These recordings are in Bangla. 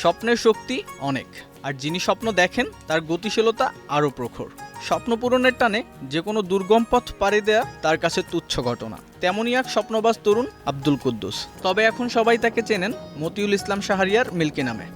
স্বপ্নের শক্তি অনেক, আর যিনি স্বপ্ন দেখেন তার গতিশীলতা আরও প্রখর। স্বপ্ন পূরণের টানে যে কোনো দুর্গম পথ পাড়ি দেয়া তার কাছে তুচ্ছ ঘটনা। তেমনই এক স্বপ্নবাজ তরুণ আব্দুল কুদ্দুস। তবে এখন সবাই তাকে চেনেন মতিউল ইসলাম শাহরিয়ার মিল্কি নামে।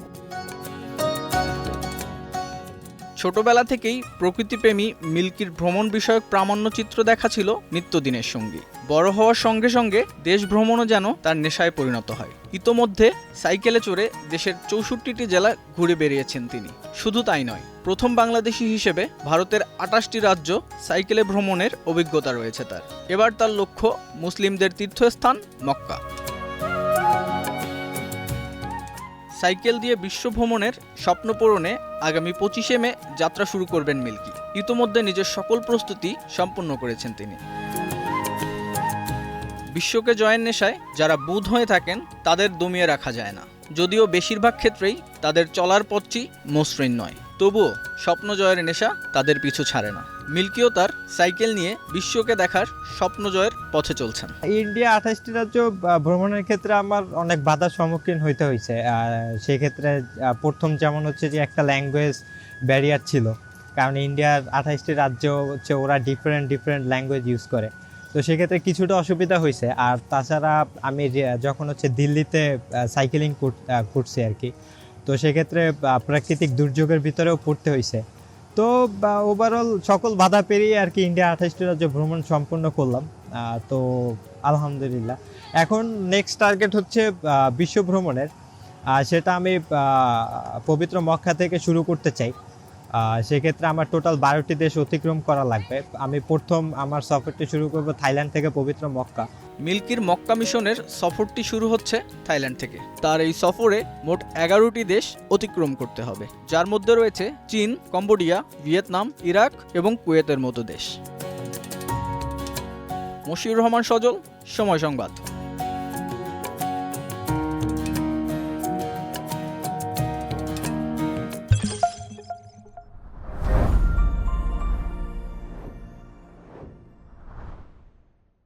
ছোটবেলা থেকেই প্রকৃতিপ্রেমী মিল্কির ভ্রমণ বিষয়ক প্রামাণ্যচিত্র দেখা ছিল নিত্যদিনের সঙ্গী। বড় হওয়ার সঙ্গে সঙ্গে দেশ ভ্রমণও যেন তার নেশায় পরিণত হয়। ইতোমধ্যে সাইকেলে চড়ে দেশের ৬৪টি জেলা ঘুরে বেরিয়েছেন তিনি। শুধু তাই নয়, প্রথম বাংলাদেশি হিসেবে ভারতের ২৮টি রাজ্য সাইকেলে ভ্রমণের অভিজ্ঞতা রয়েছে তার। এবার তার লক্ষ্য মুসলিমদের তীর্থস্থান মক্কা। সাইকেল দিয়ে বিশ্ব ভ্রমণের স্বপ্ন পূরণে আগামী ২৫শে মে যাত্রা শুরু করবেন মিল্কি। ইতোমধ্যে নিজের সকল প্রস্তুতি সম্পন্ন করেছেন তিনি। বিশ্বকে জয়ের নেশায় যারা বুঁদ হয়ে থাকেন তাদের দমিয়ে রাখা যায় না। যদিও বেশিরভাগ ক্ষেত্রেই তাদের চলার পথটি মসৃণ নয়, তবুও স্বপ্ন জয়ের নেশা তাদের পিছু ছাড়ে না। মিল্কিও তার সাইকেল নিয়ে বিশ্বকে দেখার স্বপ্ন জয়ের পথে চলছেন। ইন্ডিয়া ২৮টি রাজ্য ভ্রমণের ক্ষেত্রে আমার অনেক বাধার সম্মুখীন হইতে হয়েছে। সেই ক্ষেত্রে প্রথম যেমন হচ্ছে যে একটা ল্যাঙ্গুয়েজ ব্যারিয়ার ছিল, কারণ ইন্ডিয়ার ২৮টি রাজ্য হচ্ছে ওরা ডিফারেন্ট ল্যাঙ্গুয়েজ ইউজ করে। তো সেক্ষেত্রে কিছুটা অসুবিধা হয়েছে। আর তাছাড়া আমি যখন হচ্ছে দিল্লিতে সাইকেলিং করছি আর কি, তো সেক্ষেত্রে প্রাকৃতিক দুর্যোগের ভিতরেও পড়তে হয়েছে। তো ওভারঅল সকল বাধা পেরিয়ে আর কি ইন্ডিয়া ২৮টি রাজ্য ভ্রমণ সম্পূর্ণ করলাম। তো আলহামদুলিল্লাহ এখন নেক্সট টার্গেট হচ্ছে বিশ্ব ভ্রমণের। সেটা আমি পবিত্র মক্কা থেকে শুরু করতে চাই। সেক্ষেত্রে আমার টোটাল ১২টি দেশ অতিক্রম করা লাগবে। আমি প্রথম আমার সফরটি শুরু করব থাইল্যান্ড থেকে পবিত্র মক্কা। মিল্কির মক্কা মিশনের সফরটি শুরু হচ্ছে থাইল্যান্ড থেকে। তার এই সফরে মোট ১১টি দেশ অতিক্রম করতে হবে, যার মধ্যে রয়েছে চীন, কম্বোডিয়া, ভিয়েতনাম, ইরাক এবং কুয়েতের মতো দেশ। মশিউর রহমান সজল, সময় সংবাদ।